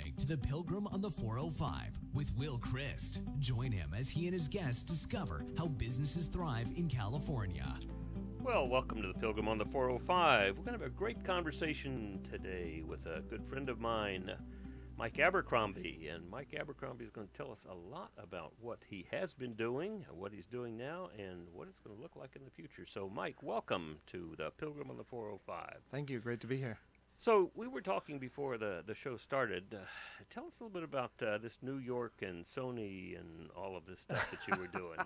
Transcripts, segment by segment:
listening to the Pilgrim on the 405 with Will Christ. Join him as he and his guests discover how businesses thrive in California. Well, welcome to the Pilgrim on the 405. We're going to have a great conversation today with a good friend of mine, Mike Abercrombie. And Mike Abercrombie is going to tell us a lot about what he has been doing, what he's doing now, and what it's going to look like in the future. So, Mike, welcome to the Pilgrim on the 405. Thank you. Great to be here. So we were talking before the show started. Tell us a little bit about this New York and Sony and all of this stuff that you were doing.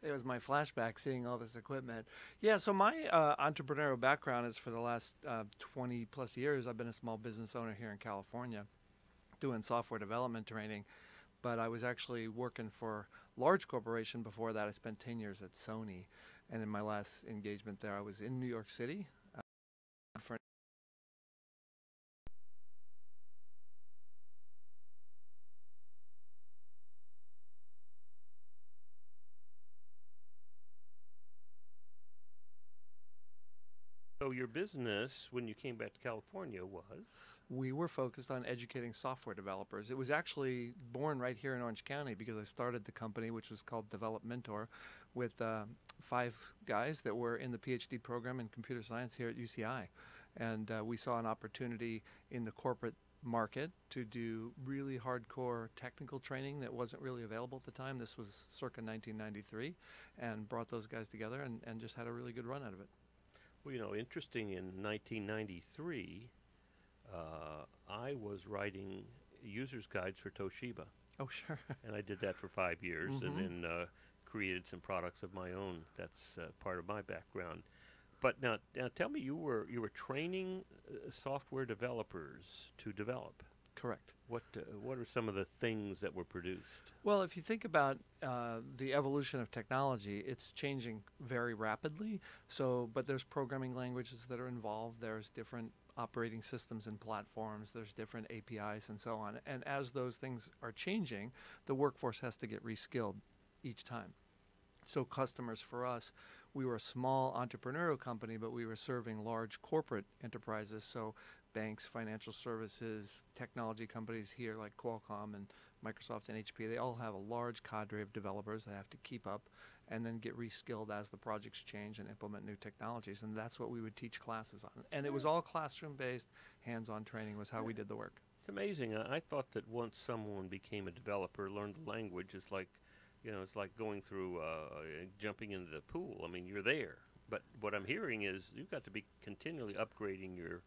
It was my flashback seeing all this equipment. Yeah, so my entrepreneurial background is for the last 20 plus years. I've been a small business owner here in California doing software development training. But I was actually working for large corporation before that. I spent 10 years at Sony. And in my last engagement there, I was in New York City for So your business, when you came back to California, was? We were focused on educating software developers. It was actually born right here in Orange County because I started the company, which was called Develop Mentor, with 5 guys that were in the PhD program in computer science here at UCI. And we saw an opportunity in the corporate market to do really hardcore technical training that wasn't really available at the time. This was circa 1993, and brought those guys together and just had a really good run out of it. Well, you know, interesting, in 1993, I was writing user's guides for Toshiba. Oh, sure. And I did that for 5 years, and then created some products of my own. That's part of my background. But now tell me, you were training software developers to develop. Correct. What are some of the things that were produced? Well, if you think about the evolution of technology, it's changing very rapidly. But there's programming languages that are involved. There's different operating systems and platforms. There's different APIs and so on. And as those things are changing, the workforce has to get reskilled each time. So customers for us, we were a small entrepreneurial company, but we were serving large corporate enterprises. So banks, financial services, technology companies here like Qualcomm and Microsoft and HP, they all have a large cadre of developers that have to keep up and then get reskilled as the projects change and implement new technologies. And that's what we would teach classes on. And it was all classroom-based, hands-on training was how we did the work. It's amazing. I thought that once someone became a developer, learned the language, it's like going through, jumping into the pool. I mean, you're there. But what I'm hearing is you've got to be continually upgrading your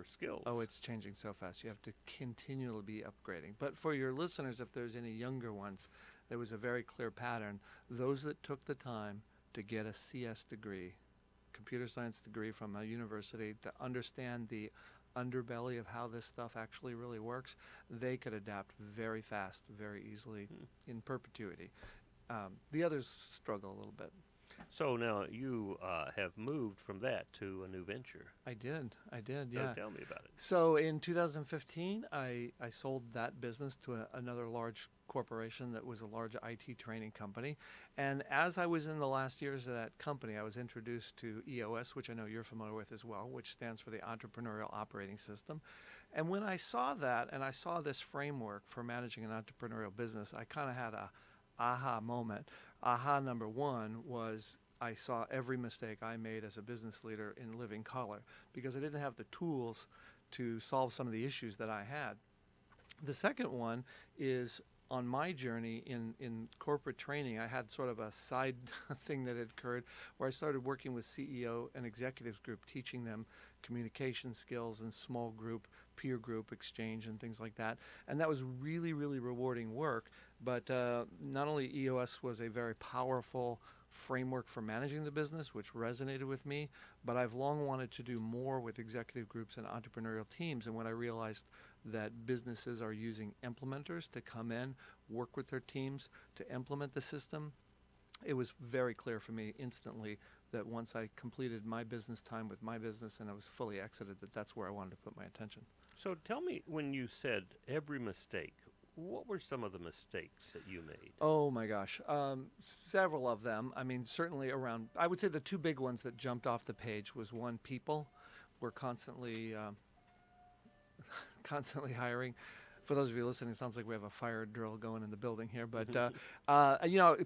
skills. Oh, it's changing so fast. You have to continually be upgrading. But for your listeners, if there's any younger ones, there was a very clear pattern. Those that took the time to get a CS degree, computer science degree from a university, to understand the underbelly of how this stuff actually really works, they could adapt very fast, very easily, in perpetuity. The others struggle a little bit. So now you have moved from that to a new venture. I did, So yeah. tell me about it. So in 2015, I sold that business to another large corporation that was a large IT training company. And as I was in the last years of that company, I was introduced to EOS, which I know you're familiar with as well, which stands for the Entrepreneurial Operating System. And when I saw that, and I saw this framework for managing an entrepreneurial business, I kind of had a aha moment. Aha number one was I saw every mistake I made as a business leader in living color because I didn't have the tools to solve some of the issues that I had. The second one is on my journey in corporate training, I had sort of a side thing that had occurred where I started working with CEO and executives group, teaching them communication skills and small group, peer group exchange and things like that. And that was really, really rewarding work. But not only EOS was a very powerful framework for managing the business, which resonated with me, but I've long wanted to do more with executive groups and entrepreneurial teams. And when I realized that businesses are using implementers to come in, work with their teams to implement the system, it was very clear for me instantly that once I completed my business time with my business and I was fully exited, that's where I wanted to put my attention. So tell me, when you said every mistake, what were some of the mistakes that you made? Oh my gosh, several of them. I mean, certainly around, I would say the two big ones that jumped off the page was one, people. We're constantly hiring. For those of you listening, it sounds like we have a fire drill going in the building here. But,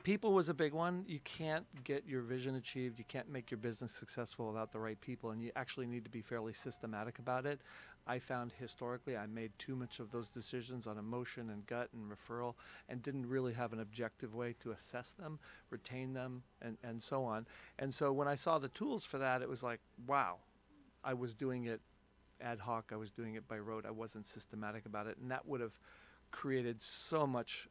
people was a big one. You can't get your vision achieved. You can't make your business successful without the right people. And you actually need to be fairly systematic about it. I found historically I made too much of those decisions on emotion and gut and referral and didn't really have an objective way to assess them, retain them, and so on. And so when I saw the tools for that, it was like, wow, I was doing it ad hoc. I was doing it by rote. I wasn't systematic about it. And that would have created so much,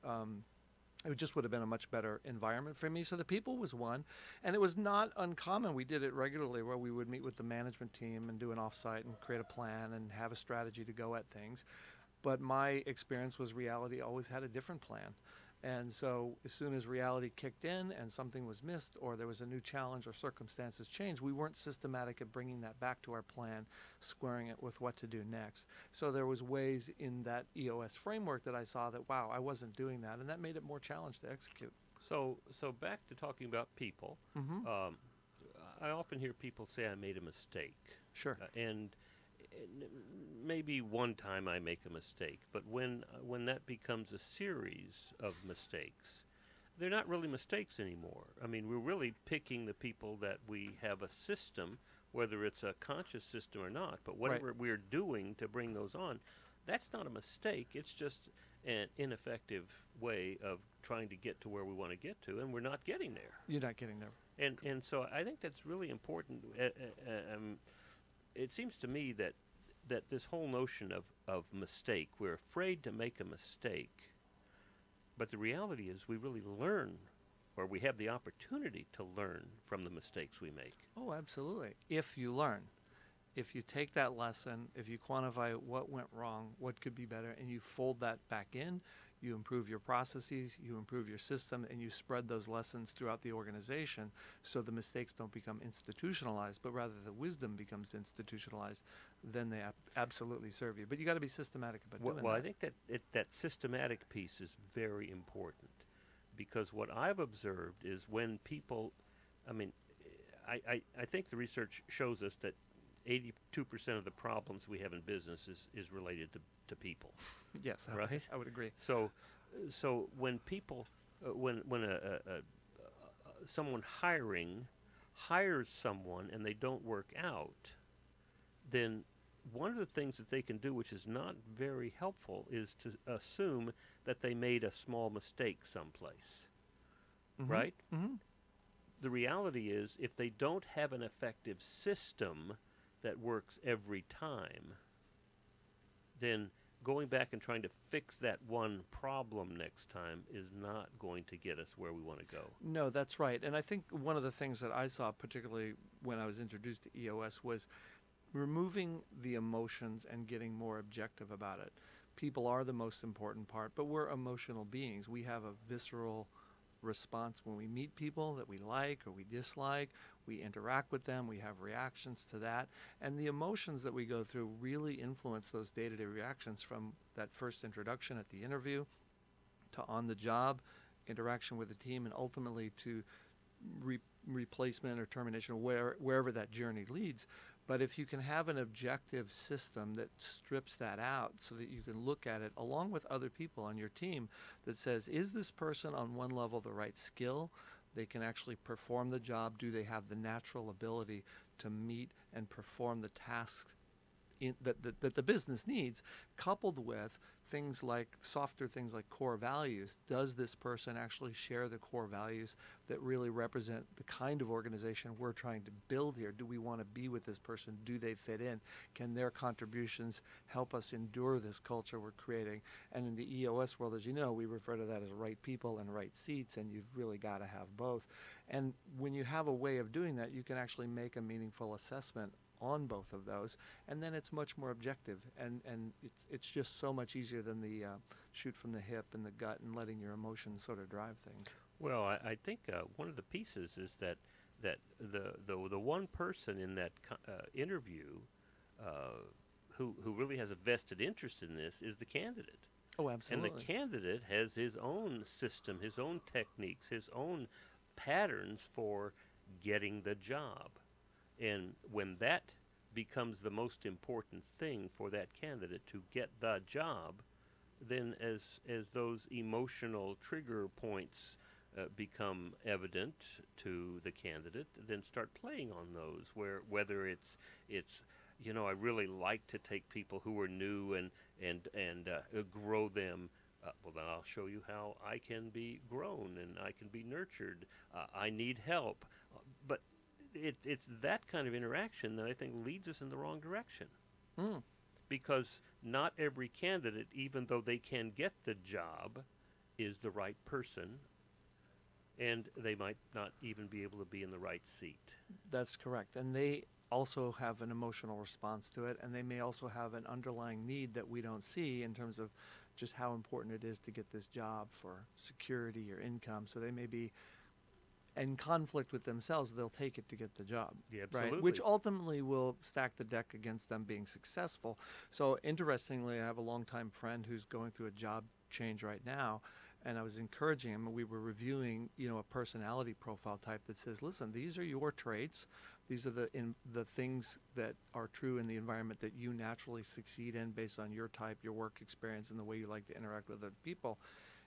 it just would have been a much better environment for me. So the people was one. And it was not uncommon. We did it regularly where we would meet with the management team and do an offsite and create a plan and have a strategy to go at things. But my experience was reality always had a different plan. And so as soon as reality kicked in and something was missed or there was a new challenge or circumstances changed, we weren't systematic at bringing that back to our plan, squaring it with what to do next. So there was ways in that EOS framework that I saw that, wow, I wasn't doing that, and that made it more challenged to execute. So back to talking about people. I often hear people say I made a mistake. Sure. And maybe one time I make a mistake, but when that becomes a series of mistakes, they're not really mistakes anymore. I mean, we're really picking the people that we have a system, whether it's a conscious system or not, but whatever we're doing to bring those on, that's not a mistake. It's just an ineffective way of trying to get to where we want to get to, and we're not getting there. You're not getting there. And so I think that's really important. It seems to me that this whole notion of mistake, we're afraid to make a mistake, but the reality is we really learn, or we have the opportunity to learn from the mistakes we make. Oh, absolutely. If you learn. If you take that lesson, if you quantify what went wrong, what could be better, and you fold that back in, you improve your processes, you improve your system, and you spread those lessons throughout the organization so the mistakes don't become institutionalized, but rather the wisdom becomes institutionalized, then they absolutely serve you. But you got to be systematic about doing that. Well, I think that systematic piece is very important, because what I've observed is when people, I mean, I think the research shows us that 82% of the problems we have in business is related to people. Yes, right? I would agree. So when people, when someone hiring hires someone and they don't work out, then one of the things that they can do, which is not very helpful, is to assume that they made a small mistake someplace, right? The reality is, if they don't have an effective system that works every time, then going back and trying to fix that one problem next time is not going to get us where we want to go. No, that's right. And I think one of the things that I saw, particularly when I was introduced to EOS, was removing the emotions and getting more objective about it. People are the most important part, but we're emotional beings. We have a visceral response when we meet people that we like or we dislike. We interact with them. We have reactions to that. And the emotions that we go through really influence those day-to-day reactions, from that first introduction at the interview to on the job, interaction with the team, and ultimately to replacement or termination, wherever that journey leads. But if you can have an objective system that strips that out so that you can look at it along with other people on your team that says, is this person on one level the right skill? They can actually perform the job. Do they have the natural ability to meet and perform the tasks that the business needs, coupled with things like softer things like core values? Does this person actually share the core values that really represent the kind of organization we're trying to build here? Do we want to be with this person? Do they fit in? Can their contributions help us endure this culture we're creating? And in the EOS world, as you know, we refer to that as right people and right seats, and you've really got to have both. And when you have a way of doing that, you can actually make a meaningful assessment on both of those, and then it's much more objective, and it's just so much easier than the shoot from the hip and the gut and letting your emotions sort of drive things. Well, I think one of the pieces is that the one person in that interview who really has a vested interest in this is the candidate. Oh, absolutely. And the candidate has his own system, his own techniques, his own patterns for getting the job. And when that becomes the most important thing for that candidate to get the job, then as those emotional trigger points become evident to the candidate, then start playing on those. Whether it's I really like to take people who are new and grow them. Well, then I'll show you how I can be grown and I can be nurtured. I need help, but it's that kind of interaction that I think leads us in the wrong direction. Mm. Because not every candidate, even though they can get the job, is the right person, and they might not even be able to be in the right seat. That's correct. And they also have an emotional response to it, and they may also have an underlying need that we don't see in terms of just how important it is to get this job for security or income. So they may be in conflict with themselves. They'll take it to get the job. Yeah, right? absolutely. Which ultimately will stack the deck against them being successful. So interestingly, I have a longtime friend who's going through a job change right now, and I was encouraging him. We were reviewing, a personality profile type that says, listen, these are your traits. These are the things that are true in the environment that you naturally succeed in based on your type, your work experience, and the way you like to interact with other people.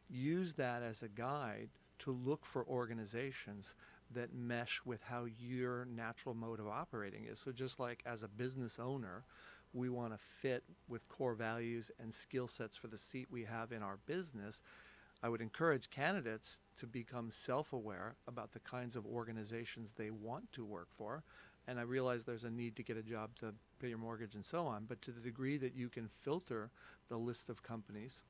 Use that as a guide to look for organizations that mesh with how your natural mode of operating is. So just like as a business owner, we want to fit with core values and skill sets for the seat we have in our business, I would encourage candidates to become self-aware about the kinds of organizations they want to work for. And I realize there's a need to get a job to pay your mortgage and so on, but to the degree that you can filter the list of companies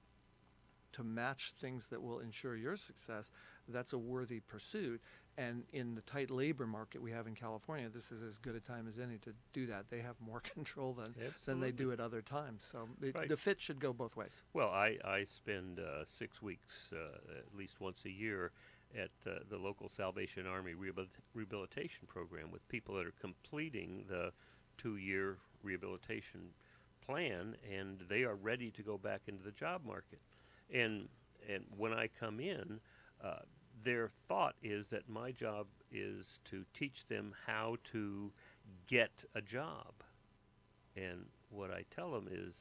to match things that will ensure your success, that's a worthy pursuit. And in the tight labor market we have in California, this is as good a time as any to do that. They have more control than they do at other times. So Right. the fit should go both ways. Well, I spend 6 weeks, at least once a year, at the local Salvation Army rehabilitation program with people that are completing the 2-year rehabilitation plan, and they are ready to go back into the job market. And when I come in, their thought is that my job is to teach them how to get a job. And what I tell them is,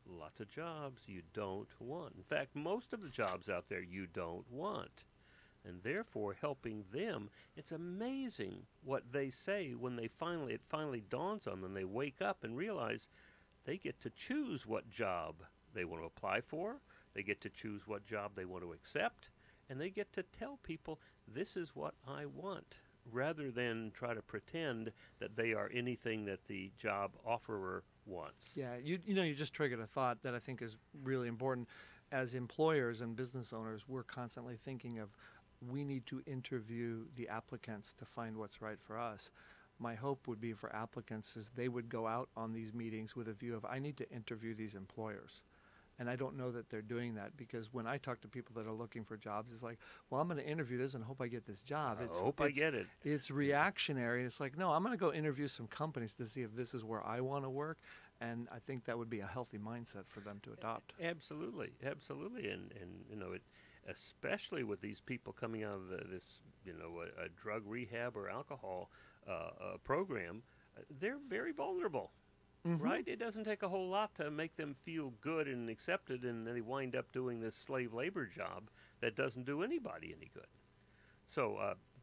lots of jobs you don't want. In fact, most of the jobs out there you don't want. And therefore, helping them, it's amazing what they say when it finally dawns on them. They wake up and realize they get to choose what job they want to apply for. They get to choose what job they want to accept, and they get to tell people, this is what I want, rather than try to pretend that they are anything that the job offerer wants. Yeah, you just triggered a thought that I think is really important. As employers and business owners, we're constantly thinking of, we need to interview the applicants to find what's right for us. My hope would be for applicants is they would go out on these meetings with a view of, I need to interview these employers. And I don't know that they're doing that, because when I talk to people that are looking for jobs, it's like, well, I'm going to interview this and hope I get this job. I get it. It's reactionary. It's like, no, I'm going to go interview some companies to see if this is where I want to work. And I think that would be a healthy mindset for them to adopt. Absolutely. And especially with these people coming out of this, a drug rehab or alcohol program, they're very vulnerable. Mm-hmm. Right? It doesn't take a whole lot to make them feel good and accepted, and they wind up doing this slave labor job that doesn't do anybody any good. So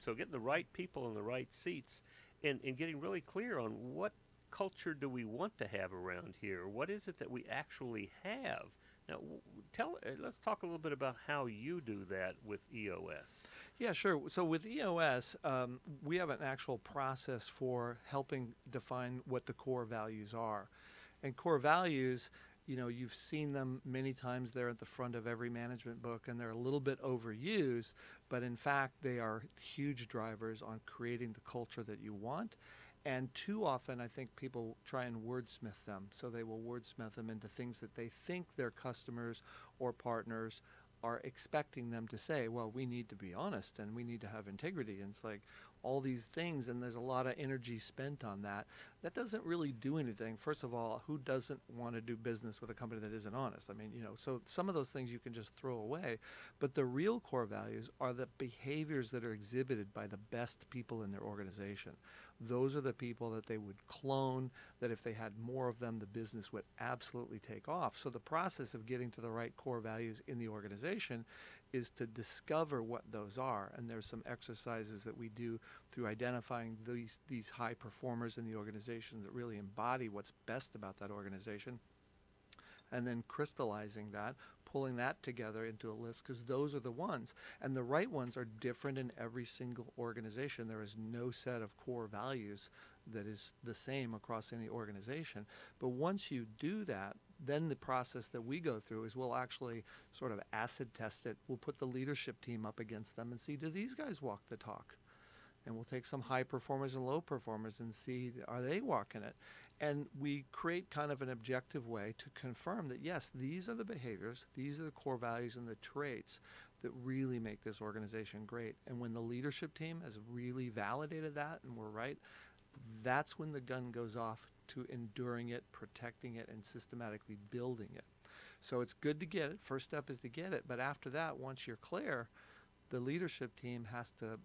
getting the right people in the right seats and getting really clear on what culture do we want to have around here? What is it that we actually have? Now, let's talk a little bit about how you do that with EOS. Yeah, sure. So with EOS, we have an actual process for helping define what the core values are. And core values, you've seen them many times. They're at the front of every management book, and they're a little bit overused, but in fact, they are huge drivers on creating the culture that you want. And too often, I think people try and wordsmith them. So they will wordsmith them into things that they think their customers or partners are expecting them to say. Well, we need to be honest and we need to have integrity. And it's like, all these things, and there's a lot of energy spent on that. That doesn't really do anything. First of all, who doesn't want to do business with a company that isn't honest? I mean, so some of those things you can just throw away. But the real core values are the behaviors that are exhibited by the best people in their organization. Those are the people that they would clone, that if they had more of them, the business would absolutely take off. So the process of getting to the right core values in the organization is to discover what those are. And there's some exercises that we do through identifying these high performers in the organization that really embody what's best about that organization, and then crystallizing that, pulling that together into a list, because those are the ones. And the right ones are different in every single organization. There is no set of core values that is the same across any organization. But once you do that, then the process that we go through is we'll actually sort of acid test it. We'll put the leadership team up against them and see, do these guys walk the talk? And we'll take some high performers and low performers and see, are they walking it? And we create kind of an objective way to confirm that, yes, these are the behaviors, these are the core values and the traits that really make this organization great. And when the leadership team has really validated that and we're right, that's when the gun goes off to enduring it, protecting it, and systematically building it. So it's good to get it. First step is to get it. But after that, once you're clear, the leadership team has to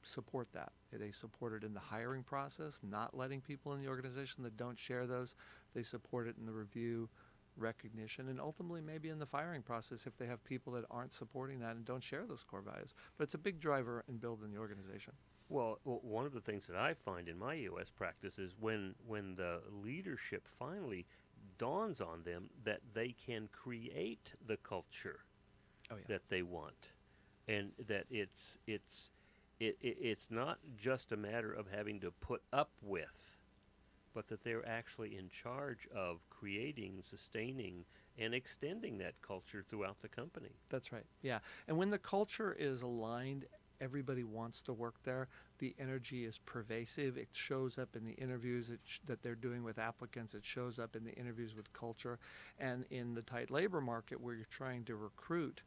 support that. They support it in the hiring process, not letting people in the organization that don't share those. They support it in the review, recognition, and ultimately maybe in the firing process if they have people that aren't supporting that and don't share those core values. But it's a big driver in building the organization. Well, one of the things that I find in my EOS practice is when the leadership finally dawns on them that they can create the culture that they want, and that it's not just a matter of having to put up with, but that they're actually in charge of creating, sustaining, and extending that culture throughout the company. That's right. Yeah. And when the culture is aligned, everybody wants to work there. The energy is pervasive. It shows up in the interviews that they're doing with applicants. It shows up in the interviews with culture. And in the tight labor market where you're trying to recruit,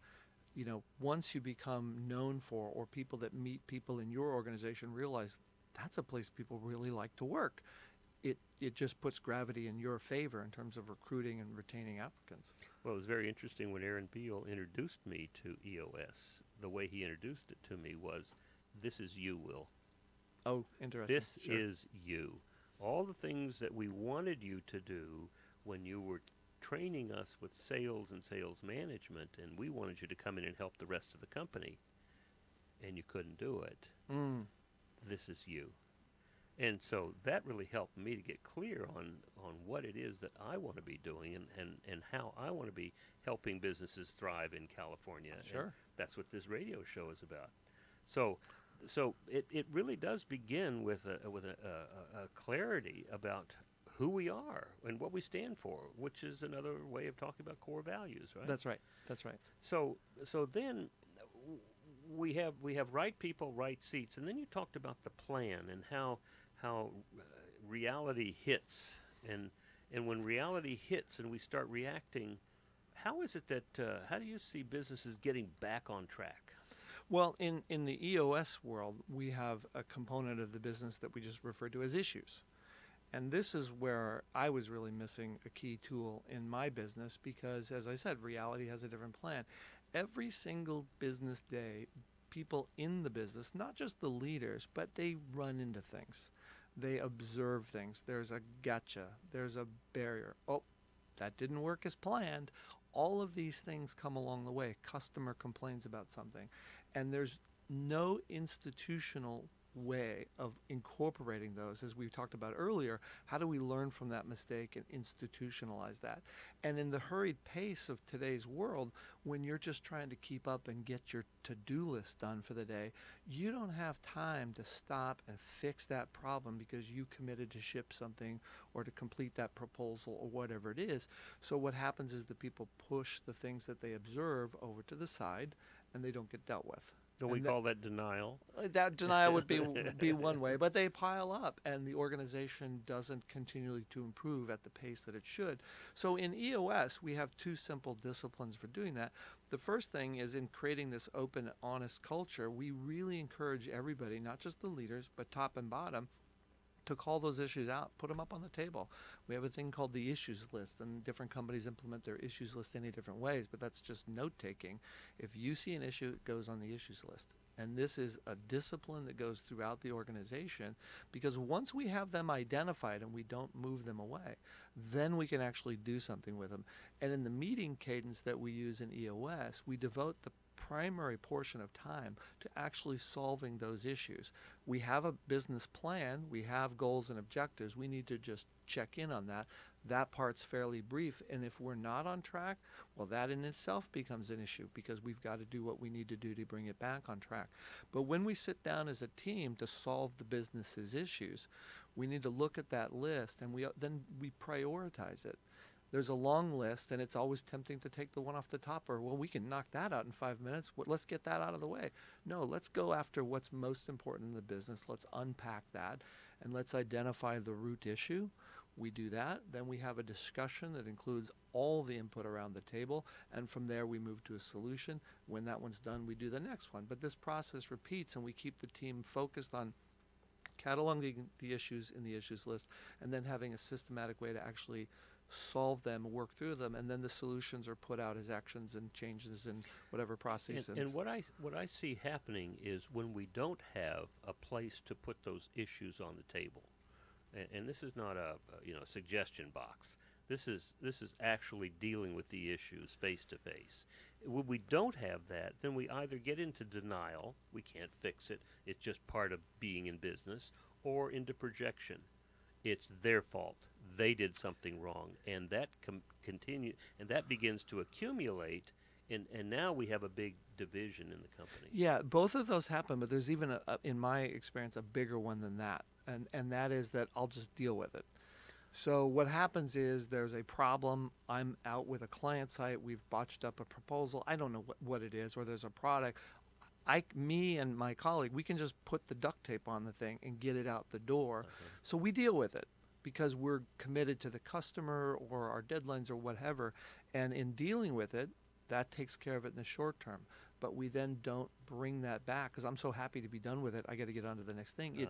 once you become known for, or people that meet people in your organization realize that's a place people really like to work, it just puts gravity in your favor in terms of recruiting and retaining applicants. Well, it was very interesting when Aaron Beal introduced me to EOS. The way he introduced it to me was, this is you, Will. Oh, interesting. This is you. All the things that we wanted you to do when you were training us with sales and sales management, and we wanted you to come in and help the rest of the company, and you couldn't do it. This is you. And so that really helped me to get clear on what it is that I want to be doing and how I want to be helping businesses thrive in California. Sure. And that's what this radio show is about. So it really does begin with a clarity about who we are and what we stand for, which is another way of talking about core values, right? That's right. That's right. So then we have right people, right seats, and then you talked about the plan and how reality hits, and when reality hits and we start reacting, how is it that how do you see businesses getting back on track? Well, in the EOS world, we have a component of the business that we just refer to as issues. And this is where I was really missing a key tool in my business because, as I said, reality has a different plan. Every single business day, people in the business, not just the leaders, but they run into things. They observe things. There's a gotcha. There's a barrier. Oh, that didn't work as planned. All of these things come along the way. Customer complains about something. And there's no institutional way of incorporating those, as we talked about earlier. How do we learn from that mistake and institutionalize that? And in the hurried pace of today's world, when you're just trying to keep up and get your to-do list done for the day, you don't have time to stop and fix that problem because you committed to ship something or to complete that proposal or whatever it is. So what happens is the people push the things that they observe over to the side and they don't get dealt with. So we call that denial. That denial would be one way, but they pile up and the organization doesn't continually to improve at the pace that it should. So in EOS, we have two simple disciplines for doing that. The first thing is in creating this open, honest culture, we really encourage everybody, not just the leaders, but top and bottom, to call those issues out, put them up on the table. We have a thing called the issues list, and different companies implement their issues list any different ways, but that's just note-taking. If you see an issue, it goes on the issues list. And this is a discipline that goes throughout the organization, because once we have them identified and we don't move them away, then we can actually do something with them. And in the meeting cadence that we use in EOS, we devote the primary portion of time to actually solving those issues. We have a business plan, we have goals and objectives, we need to just check in on that. That part's fairly brief, and if we're not on track, well, that in itself becomes an issue, because we've got to do what we need to do to bring it back on track. But when we sit down as a team to solve the business's issues, we need to look at that list, and then we prioritize it. There's a long list, and it's always tempting to take the one off the top, or, well, we can knock that out in 5 minutes. Let's get that out of the way. No, let's go after what's most important in the business. Let's unpack that, and let's identify the root issue. We do that. Then we have a discussion that includes all the input around the table, and from there we move to a solution. When that one's done, we do the next one. But this process repeats, and we keep the team focused on cataloging the issues in the issues list, and then having a systematic way to actually solve them, work through them, and then the solutions are put out as actions and changes in whatever process. And what I see happening is when we don't have a place to put those issues on the table, and this is not a suggestion box. This is actually dealing with the issues face to face. When we don't have that, then we either get into denial, we can't fix it, it's just part of being in business, or into projection. It's their fault. They did something wrong, and that that begins to accumulate, and now we have a big division in the company. Yeah, both of those happen, but there's even, in my experience, a bigger one than that, and that is that I'll just deal with it. So what happens is there's a problem. I'm out with a client site. We've botched up a proposal. I don't know what it is, or there's a product. Me and my colleague, we can just put the duct tape on the thing and get it out the door. Okay. So we deal with it because we're committed to the customer or our deadlines or whatever. And in dealing with it, that takes care of it in the short term. But we then don't bring that back because I'm so happy to be done with it. I got to get on to the next thing.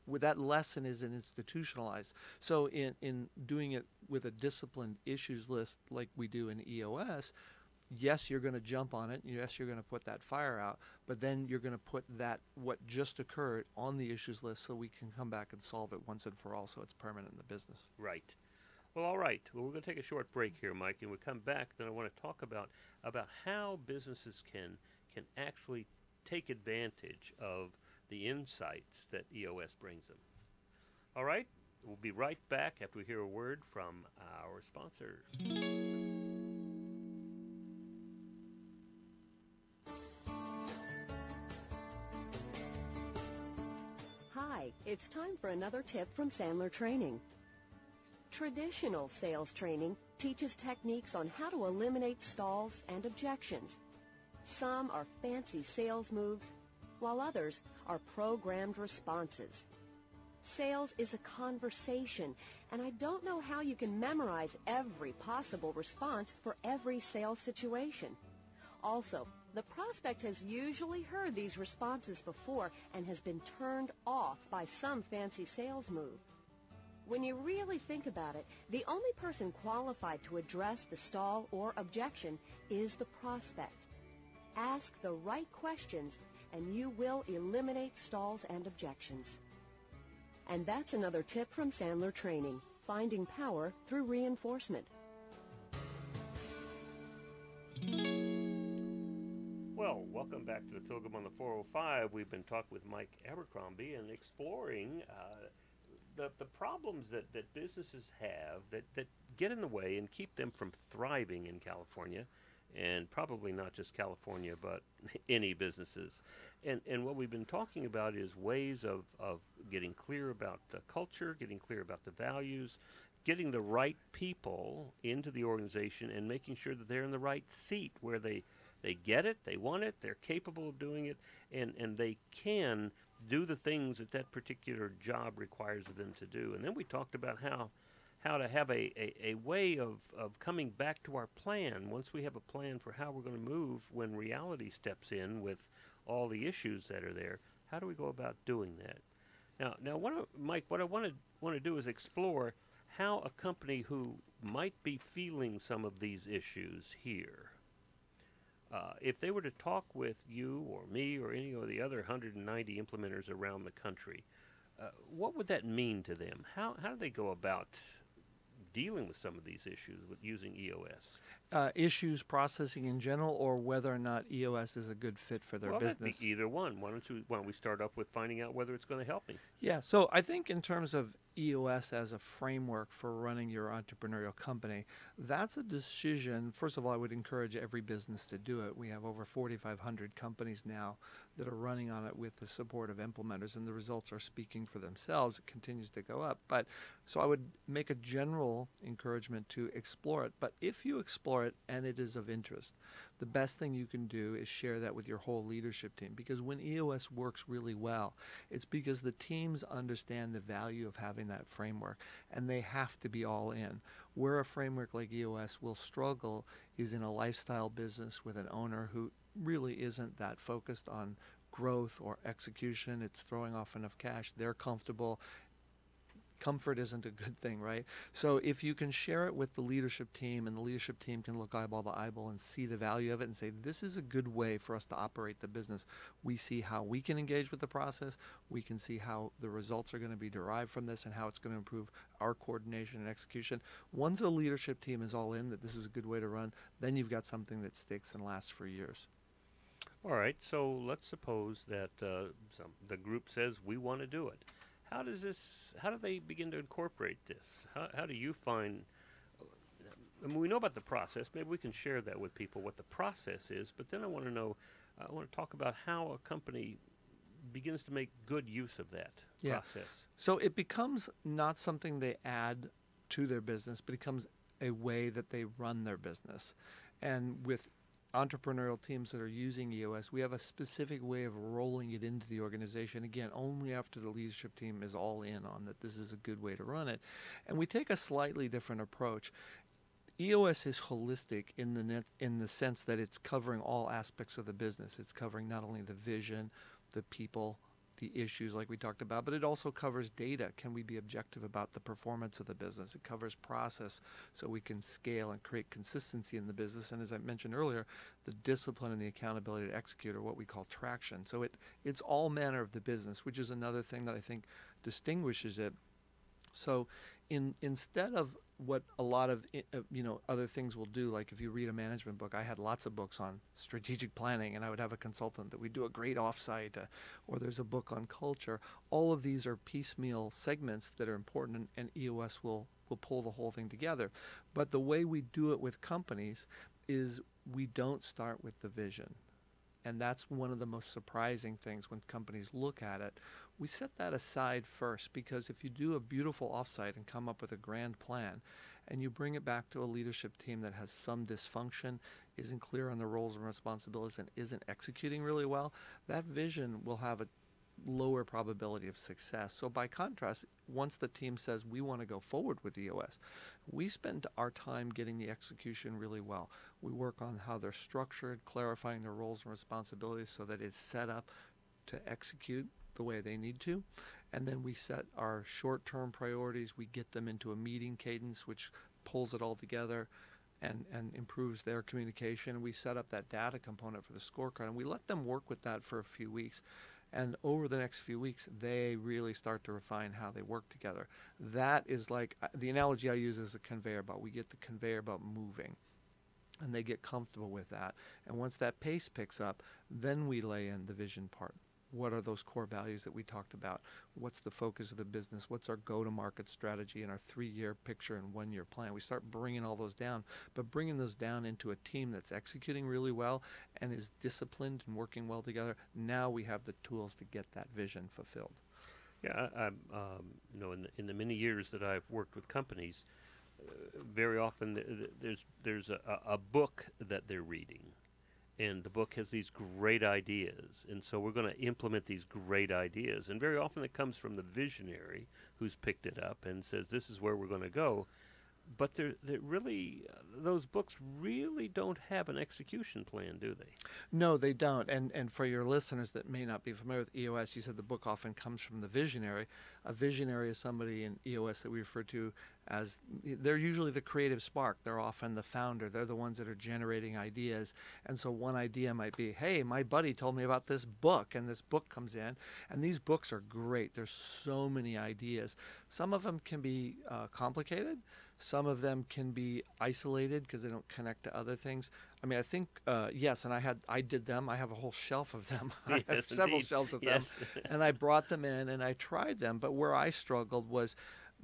That lesson isn't institutionalized. So in doing it with a disciplined issues list like we do in EOS, yes, you're going to jump on it. Yes, you're going to put that fire out, but then you're going to put what just occurred on the issues list so we can come back and solve it once and for all so it's permanent in the business. Right. Well, all right. Well, we're going to take a short break here, Mike, and we come back. Then I want to talk about how businesses can actually take advantage of the insights that EOS brings them. All right. We'll be right back after we hear a word from our sponsors. Hi, it's time for another tip from Sandler Training. Traditional sales training teaches techniques on how to eliminate stalls and objections. Some are fancy sales moves, while others are programmed responses. Sales is a conversation, and I don't know how you can memorize every possible response for every sales situation. Also, the prospect has usually heard these responses before and has been turned off by some fancy sales move. When you really think about it, the only person qualified to address the stall or objection is the prospect. Ask the right questions, and you will eliminate stalls and objections. And that's another tip from Sandler Training, finding power through reinforcement. Well, welcome back to the Pilgrim on the 405. We've been talking with Mike Abercrombie and exploring the problems that businesses have that get in the way and keep them from thriving in California, and probably not just California, but any businesses. And what we've been talking about is ways of getting clear about the culture, getting clear about the values, getting the right people into the organization, and making sure that they're in the right seat where they get it, they want it, they're capable of doing it, and they can do the things that particular job requires of them to do. And then we talked about how to have a way of coming back to our plan. Once we have a plan for how we're going to move when reality steps in with all the issues that are there, how do we go about doing that? Now, Mike, what I want to do is explore how a company who might be feeling some of these issues here, if they were to talk with you or me or any of the other 190 implementers around the country, what would that mean to them? How do they go about dealing with some of these issues with using EOS? Issues processing in general, or whether or not EOS is a good fit for their business? That'd be either one. Why don't we start off with finding out whether it's going to help me? Yeah, so I think in terms of EOS as a framework for running your entrepreneurial company, that's a decision. First of all, I would encourage every business to do it. We have over 4,500 companies now that are running on it with the support of implementers, and the results are speaking for themselves. It continues to go up. But so I would make a general encouragement to explore it. But if you explore it and it is of interest, the best thing you can do is share that with your whole leadership team. Because when EOS works really well, it's because the teams understand the value of having that framework, and they have to be all in. Where a framework like EOS will struggle is in a lifestyle business with an owner who really isn't that focused on growth or execution. It's throwing off enough cash. They're comfortable. Comfort isn't a good thing, right? So if you can share it with the leadership team, and the leadership team can look eyeball to eyeball and see the value of it and say, this is a good way for us to operate the business. We see how we can engage with the process. We can see how the results are going to be derived from this and how it's going to improve our coordination and execution. Once a leadership team is all in that this is a good way to run, then you've got something that sticks and lasts for years. All right, so let's suppose that the group says we want to do it. How do they begin to incorporate this? How do you find, I mean, we know about the process. Maybe we can share that with people, what the process is. But then I want to talk about how a company begins to make good use of that process. So it becomes not something they add to their business, but it becomes a way that they run their business. And with entrepreneurial teams that are using EOS, we have a specific way of rolling it into the organization, again, only after the leadership team is all in on that this is a good way to run it. And we take a slightly different approach. EOS is holistic in the sense that it's covering all aspects of the business. It's covering not only the vision, the people, the issues like we talked about, but it also covers data. Can we be objective about the performance of the business? It covers process so we can scale and create consistency in the business. And as I mentioned earlier, the discipline and the accountability to execute are what we call traction. So it's all manner of the business, which is another thing that I think distinguishes it. So instead of what a lot of other things will do, like if you read a management book, I had lots of books on strategic planning, and I would have a consultant that we do a great offsite, or there's a book on culture. All of these are piecemeal segments that are important, and EOS will pull the whole thing together. But the way we do it with companies is we don't start with the vision. And that's one of the most surprising things when companies look at it. We set that aside first, because if you do a beautiful offsite and come up with a grand plan and you bring it back to a leadership team that has some dysfunction, isn't clear on the roles and responsibilities, and isn't executing really well, that vision will have a lower probability of success. So by contrast, once the team says we want to go forward with EOS, we spend our time getting the execution really well. We work on how they're structured, clarifying their roles and responsibilities so that it's set up to execute the way they need to. And then we set our short-term priorities. We get them into a meeting cadence, which pulls it all together and improves their communication. We set up that data component for the scorecard, and we let them work with that for a few weeks. And over the next few weeks, they really start to refine how they work together. That is like, the analogy I use is a conveyor belt. We get the conveyor belt moving, and they get comfortable with that. And once that pace picks up, then we lay in the vision part. What are those core values that we talked about? What's the focus of the business? What's our go-to-market strategy and our 3-year picture and 1-year plan? We start bringing all those down, but bringing those down into a team that's executing really well and is disciplined and working well together. Now we have the tools to get that vision fulfilled. Yeah, in the many years that I've worked with companies, very often there's a book that they're reading. and the book has these great ideas, and so we're going to implement these great ideas. And very often it comes from the visionary who's picked it up and says, this is where we're going to go. But they're really, those books really don't have an execution plan, do they? No, they don't. And for your listeners that may not be familiar with EOS, you said the book often comes from the visionary. A visionary is somebody in EOS that we refer to as, they're usually the creative spark. They're often the founder. They're the ones that are generating ideas. And so one idea might be, hey, my buddy told me about this book, and this book comes in. And these books are great. There's so many ideas. Some of them can be complicated. Some of them can be isolated because they don't connect to other things. I mean, I think, yes, and I did them. I have a whole shelf of them. I have several indeed. shelves of Yes. them. And I brought them in and I tried them. But where I struggled was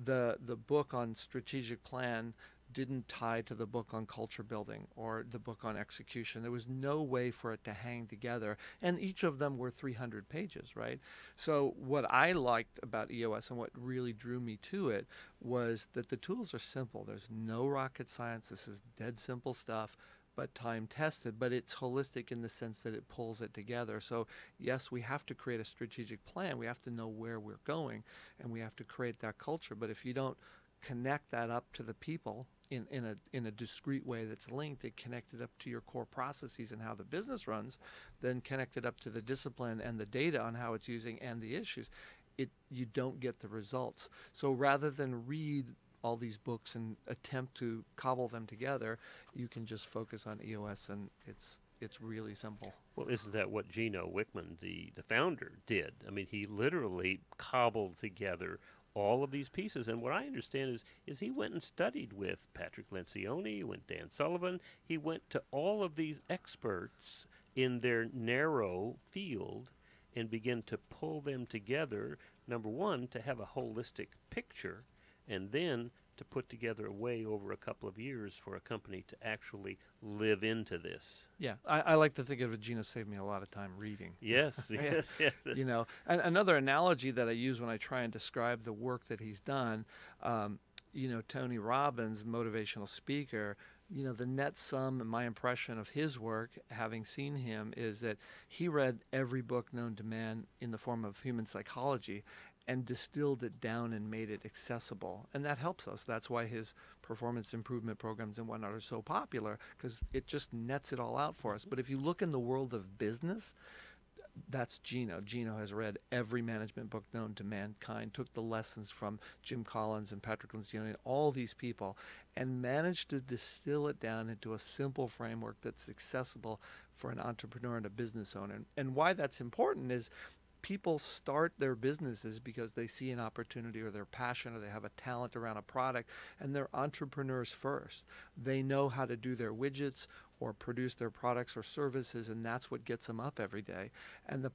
the book on strategic plan didn't tie to the book on culture building or the book on execution. There was no way for it to hang together. And each of them were 300 pages, right? So what I liked about EOS and what really drew me to it was that the tools are simple. There's no rocket science. This is dead simple stuff, but time tested. But it's holistic in the sense that it pulls it together. So yes, we have to create a strategic plan. We have to know where we're going, and we have to create that culture. But if you don't connect that up to the people in a discrete way that's linked, it connected up to your core processes and how the business runs, then connected up to the discipline and the data on how it's using and the issues, you don't get the results. So rather than read all these books and attempt to cobble them together, you can just focus on EOS, and it's really simple. Well, isn't that what Gino Wickman, the founder, did? I mean, he literally cobbled together all of these pieces. And what I understand is he went and studied with Patrick Lencioni, went Dan Sullivan. He went to all of these experts in their narrow field and began to pull them together, number one, to have a holistic picture, and then to put together a way over a couple of years for a company to actually live into this. Yeah, I like to think of it, Gina saved me a lot of time reading. Yes, yes, yes. You know, and another analogy that I use when I try and describe the work that he's done, you know, Tony Robbins, motivational speaker, you know, the net sum and my impression of his work, having seen him, is that he read every book known to man in the form of human psychology and distilled it down and made it accessible. And that helps us. That's why his performance improvement programs and whatnot are so popular, because it just nets it all out for us. But if you look in the world of business, that's Gino. Gino has read every management book known to mankind, took the lessons from Jim Collins and Patrick Lencioni, all these people, and managed to distill it down into a simple framework that's accessible for an entrepreneur and a business owner. And why that's important is people start their businesses because they see an opportunity or they're passionate or they have a talent around a product, and they're entrepreneurs first. They know how to do their widgets or produce their products or services, and that's what gets them up every day. And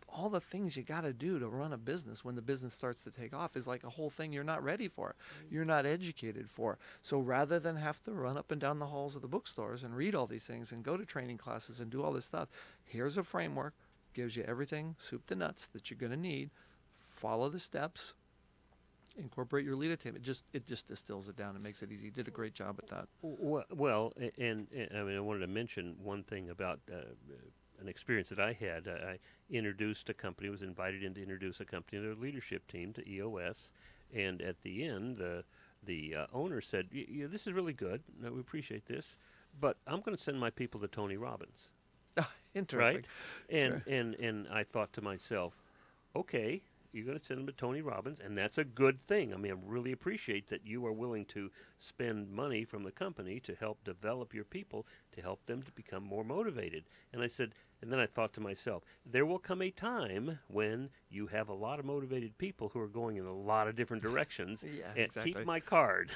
all the things you got to do to run a business when the business starts to take off is like a whole thing you're not ready for. You're not educated for. So rather than have to run up and down the halls of the bookstores and read all these things and go to training classes and do all this stuff, here's a framework. Gives you everything, soup to nuts, that you're going to need. Follow the steps. Incorporate your leader team. It just distills it down and makes it easy. You did a great job at that. Well, and I mean, I wanted to mention one thing about an experience that I had. I introduced a company, was invited in to introduce a company and their leadership team to EOS, and at the end, the owner said, "This is really good. We appreciate this, but I'm going to send my people to Tony Robbins." Interesting. Right? Sure. And I thought to myself, okay, you're going to send them to Tony Robbins, and that's a good thing. I mean, I really appreciate that you are willing to spend money from the company to help develop your people, to help them to become more motivated. And I said, and then I thought to myself, there will come a time when you have a lot of motivated people who are going in a lot of different directions. Yeah, and exactly. Keep my card.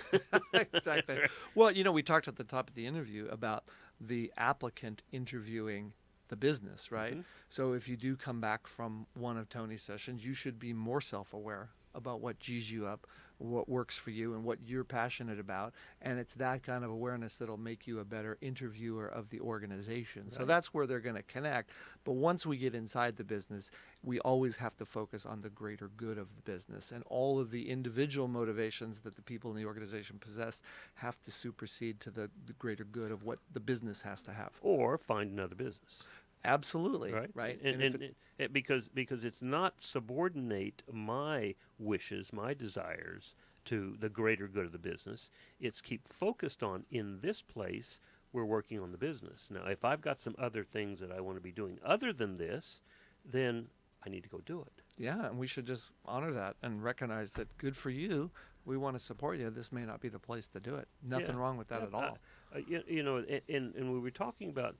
Exactly. Well, you know, we talked at the top of the interview about the applicant interviewing the business, right? Mm-hmm. So if you do come back from one of Tony's sessions, you should be more self-aware about what G's you up, what works for you, and what you're passionate about. And it's that kind of awareness that'll make you a better interviewer of the organization. Right. So that's where they're going to connect. But once we get inside the business, we always have to focus on the greater good of the business. And all of the individual motivations that the people in the organization possess have to supersede to the greater good of what the business has to have. Or find another business. Absolutely. Right. And because it's not subordinate my wishes, my desires to the greater good of the business. It's keep focused on, in this place, we're working on the business. Now, if I've got some other things that I want to be doing other than this, then I need to go do it. Yeah, and we should just honor that and recognize that good for you. We want to support you. This may not be the place to do it. Nothing wrong with that at all. And we were talking about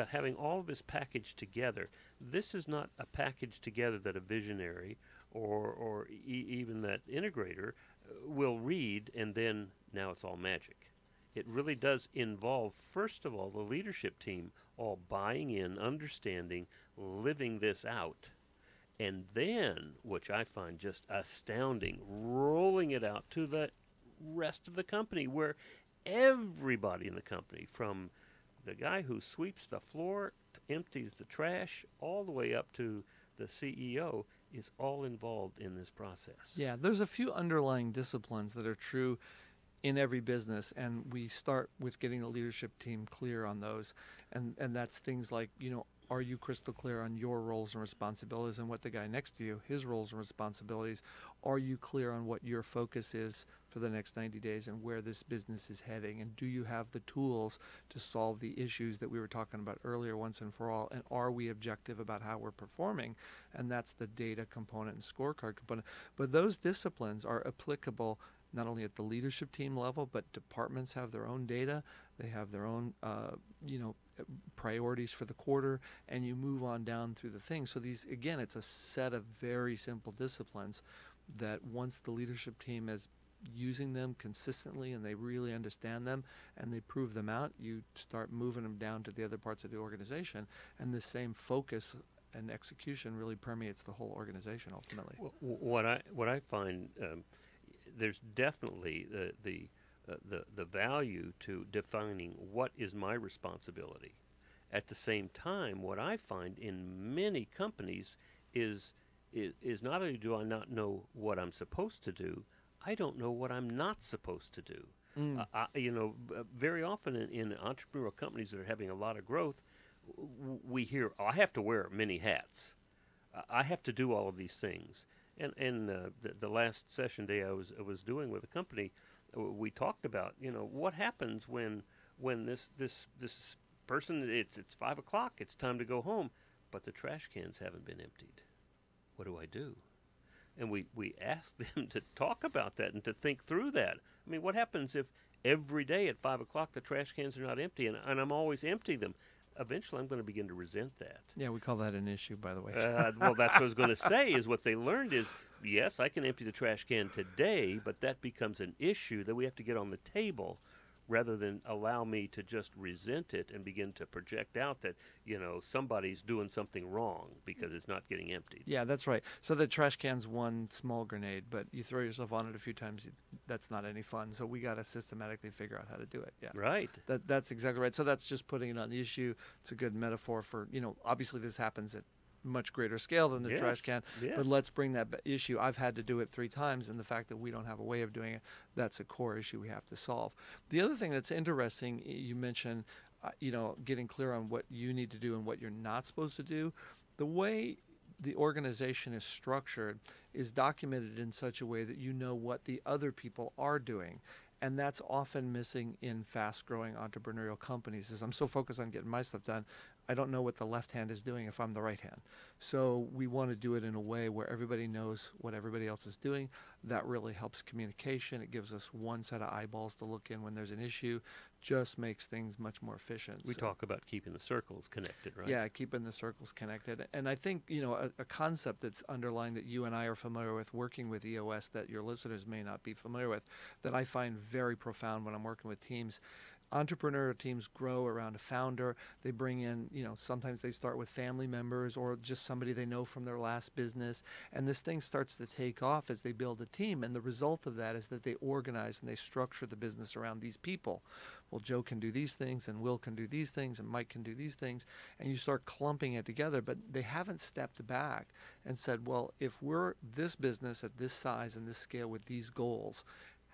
having all of this packaged together. This is not a package together that a visionary or even that integrator will read and then now it's all magic. It really does involve, first of all, the leadership team all buying in, understanding, living this out. And then, which I find just astounding, rolling it out to the rest of the company, where everybody in the company, from the guy who sweeps the floor, empties the trash, all the way up to the CEO, is all involved in this process. Yeah, there's a few underlying disciplines that are true in every business, and we start with getting the leadership team clear on those. And that's things like, are you crystal clear on your roles and responsibilities and what the guy next to you, his roles and responsibilities? Are you clear on what your focus is for the next 90 days and where this business is heading? And do you have the tools to solve the issues that we were talking about earlier once and for all? And are we objective about how we're performing? And that's the data component and scorecard component. But those disciplines are applicable not only at the leadership team level, but departments have their own data. They have their own, priorities for the quarter, and you move on down through the thing. So these, again, it's a set of very simple disciplines that once the leadership team is using them consistently and they really understand them and they prove them out, you start moving them down to the other parts of the organization, and the same focus and execution really permeates the whole organization ultimately. What I find, there's definitely the value to defining what is my responsibility. At the same time, what I find in many companies is not only do I not know what I'm supposed to do, I don't know what I'm not supposed to do. Very often in entrepreneurial companies that are having a lot of growth, we hear, I have to wear many hats. I have to do all of these things. And the last session day I was doing with a company, we talked about, what happens when this person, it's 5 o'clock, it's time to go home, but the trash cans haven't been emptied. What do I do? And we asked them to talk about that and to think through that. I mean, what happens if every day at 5 o'clock the trash cans are not empty and I'm always emptying them? Eventually I'm going to begin to resent that. Yeah, we call that an issue, by the way. Well, that's what I was going to say, is what they learned is, yes, I can empty the trash can today, but that becomes an issue that we have to get on the table rather than allow me to just resent it and begin to project out that, somebody's doing something wrong because it's not getting emptied. Yeah, that's right. So the trash can's one small grenade, but you throw yourself on it a few times, that's not any fun. So we got to systematically figure out how to do it. Yeah. Right. That's exactly right. So that's just putting it on the issue. It's a good metaphor for, obviously this happens at much greater scale than the trash can, but let's bring that issue. I've had to do it 3 times, and the fact that we don't have a way of doing it, that's a core issue we have to solve. The other thing that's interesting, you mentioned, getting clear on what you need to do and what you're not supposed to do. The way the organization is structured is documented in such a way that you know what the other people are doing. And that's often missing in fast-growing entrepreneurial companies. Is I'm so focused on getting my stuff done, I don't know what the left hand is doing if I'm the right hand. So we want to do it in a way where everybody knows what everybody else is doing. That really helps communication. It gives us one set of eyeballs to look in when there's an issue. Just makes things much more efficient. We talk about keeping the circles connected, right? Yeah, keeping the circles connected. And I think, a concept that's underlying that you and I are familiar with working with EOS that your listeners may not be familiar with, that I find very profound when I'm working with teams, entrepreneurial teams grow around a founder. They bring in, sometimes they start with family members or just somebody they know from their last business. And this thing starts to take off as they build a team. And the result of that is that they organize and they structure the business around these people. Well, Joe can do these things, and Will can do these things, and Mike can do these things. And you start clumping it together. But they haven't stepped back and said, well, if we're this business at this size and this scale with these goals,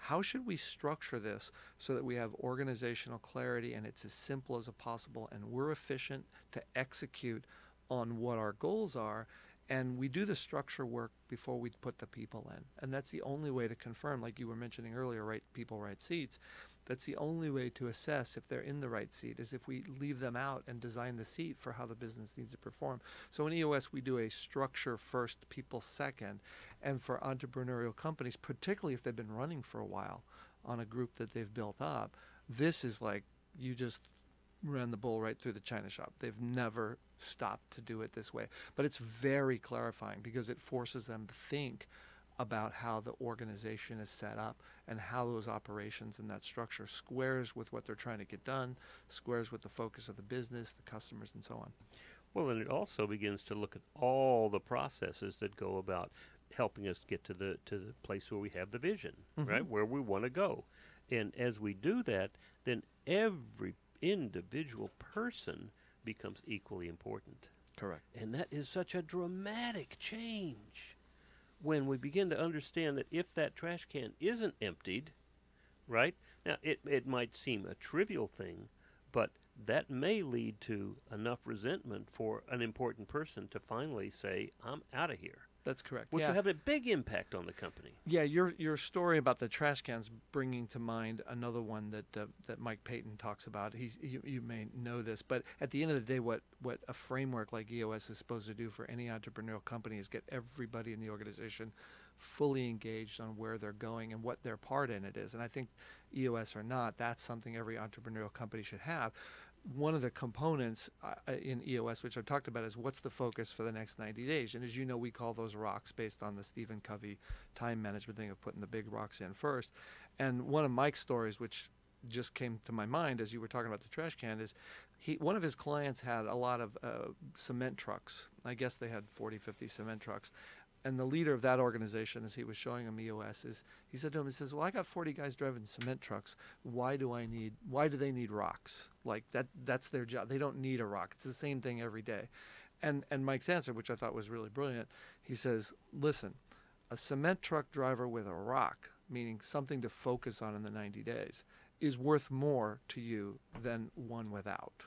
how should we structure this so that we have organizational clarity and it's as simple as possible and we're efficient to execute on what our goals are, and we do the structure work before we put the people in. And that's the only way to confirm, like you were mentioning earlier, right people, right seats. That's the only way to assess if they're in the right seat, is if we leave them out and design the seat for how the business needs to perform. So in EOS, we do a structure first, people second. And for entrepreneurial companies, particularly if they've been running for a while on a group that they've built up, this is like you just ran the bull right through the china shop. They've never stopped to do it this way. But it's very clarifying because it forces them to think about how the organization is set up and how those operations and that structure squares with what they're trying to get done, squares with the focus of the business, the customers, and so on. Well, and it also begins to look at all the processes that go about helping us get to the place where we have the vision, right, where we want to go. And as we do that, then every individual person becomes equally important. Correct. And that is such a dramatic change when we begin to understand that if that trash can isn't emptied, right? Now, it might seem a trivial thing, but that may lead to enough resentment for an important person to finally say, I'm out of here. That's correct. Which will have a big impact on the company. Yeah, your story about the trash cans bringing to mind another one that Mike Payton talks about. You may know this, but at the end of the day, what a framework like EOS is supposed to do for any entrepreneurial company is get everybody in the organization fully engaged on where they're going and what their part in it is. And I think EOS or not, that's something every entrepreneurial company should have. One of the components in EOS, which I've talked about, is what's the focus for the next 90 days. And as you know, we call those rocks based on the Stephen Covey time management thing of putting the big rocks in first. And one of Mike's stories, which just came to my mind as you were talking about the trash can, is one of his clients had a lot of cement trucks. I guess they had 40, 50 cement trucks. And the leader of that organization, as he was showing him EOS, he said to him, he says, well, I got 40 guys driving cement trucks. Why do they need rocks? Like that's their job. They don't need a rock. It's the same thing every day. And Mike's answer, which I thought was really brilliant, he says, listen, a cement truck driver with a rock, meaning something to focus on in the 90 days, is worth more to you than one without.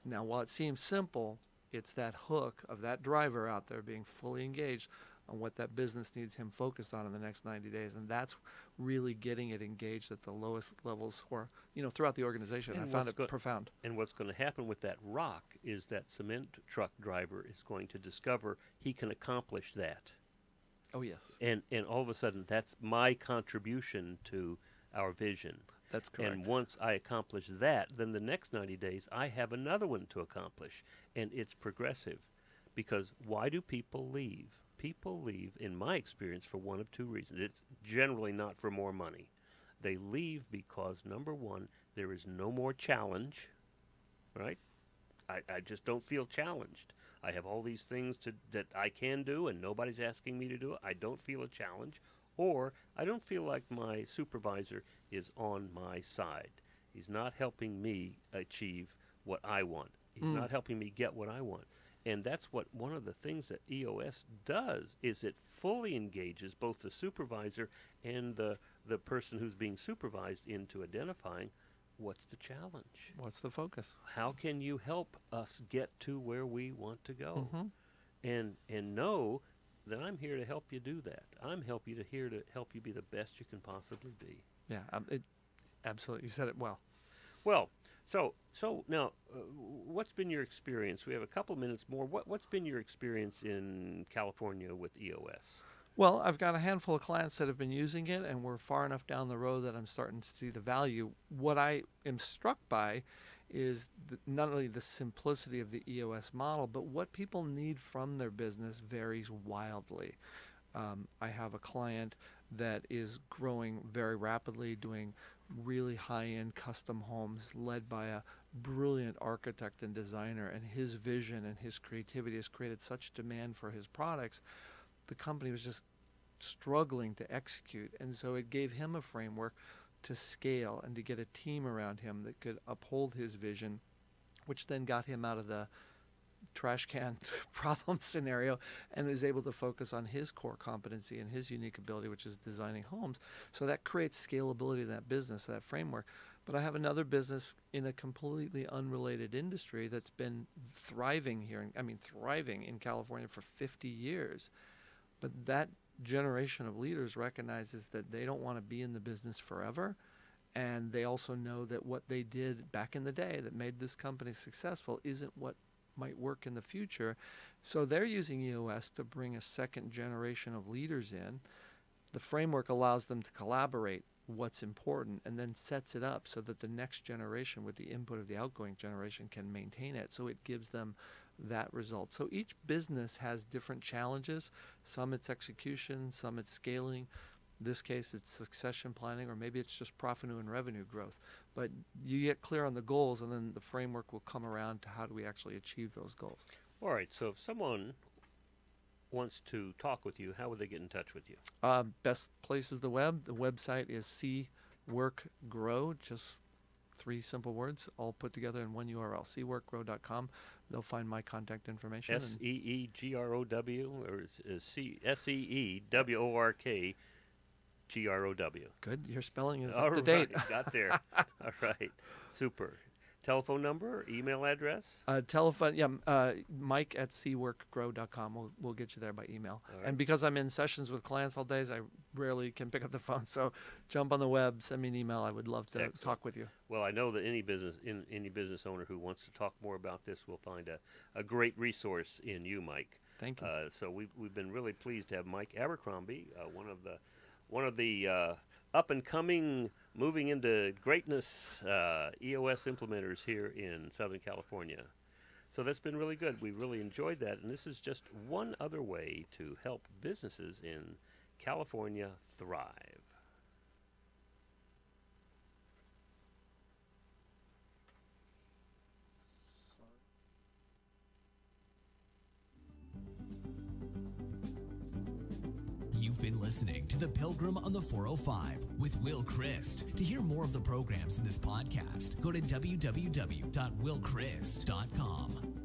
Now, while it seems simple, it's that hook of that driver out there being fully engaged on what that business needs him focused on in the next 90 days. And that's really getting it engaged at the lowest levels or, throughout the organization. And I found it profound. And what's going to happen with that rock is that cement truck driver is going to discover he can accomplish that. Oh, yes. And all of a sudden, that's my contribution to our vision. That's correct. And once I accomplish that, then the next 90 days, I have another one to accomplish. And it's progressive. Because why do people leave? People leave, in my experience, for one of two reasons. It's generally not for more money. They leave because, number one, there is no more challenge, right? I just don't feel challenged. I have all these things that I can do, and nobody's asking me to do it. I don't feel a challenge. Or I don't feel like my supervisor is on my side. He's not helping me achieve what I want. He's not helping me get what I want. And that's what one of the things that EOS does, is it fully engages both the supervisor and the person who's being supervised into identifying what's the challenge. What's the focus? How can you help us get to where we want to go? And know that I'm here to help you do that. I'm here to help you be the best you can possibly be. Yeah, absolutely. You said it well. Well, so now, what's been your experience? We have a couple minutes more. What's been your experience in California with EOS? Well, I've got a handful of clients that have been using it, and we're far enough down the road that I'm starting to see the value. What I am struck by is not only the simplicity of the EOS model, but what people need from their business varies wildly. I have a client that is growing very rapidly, doing really high-end custom homes led by a brilliant architect and designer, and his vision and his creativity has created such demand for his products. The company was just struggling to execute, and so it gave him a framework to scale and to get a team around him that could uphold his vision, which then got him out of the trash can problem scenario and was able to focus on his core competency and his unique ability, which is designing homes. So that creates scalability in that business, that framework. But I have another business in a completely unrelated industry that's been thriving here, thriving in California for 50 years. But that generation of leaders recognizes that they don't want to be in the business forever. And they also know that what they did back in the day that made this company successful isn't what might work in the future. So they're using EOS to bring a second generation of leaders in. The framework allows them to collaborate what's important and then sets it up so that the next generation, with the input of the outgoing generation, can maintain it. So it gives them that result. So each business has different challenges. Some it's execution, some it's scaling. In this case, it's succession planning, or maybe it's just profit and revenue growth. But you get clear on the goals, and then the framework will come around to how do we actually achieve those goals. All right, so if someone wants to talk with you, how would they get in touch with you? Best place is the web. The website is See, Work, Grow, just 3 simple words, all put together in one URL, seeworkgrow.com. They'll find my contact information. SEEGROW, or is SEEWORK? GROW. Good. Your spelling is All up to date. Right, got there. All right. Super. Telephone number, email address? Mike at seeworkgrow.com. We'll get you there by email. Right. And because I'm in sessions with clients all days, I rarely can pick up the phone. So jump on the web, send me an email. I would love to talk with you. Well, I know that any business owner who wants to talk more about this will find a great resource in you, Mike. Thank you. So we've been really pleased to have Mike Abercrombie, one of the up and coming, moving into greatness EOS implementers here in Southern California. So that's been really good. We really enjoyed that, and this is just one other way to help businesses in California thrive. You've been listening to The Pilgrim on the 405 with Will Christ. To hear more of the programs in this podcast, go to www.willchrist.com.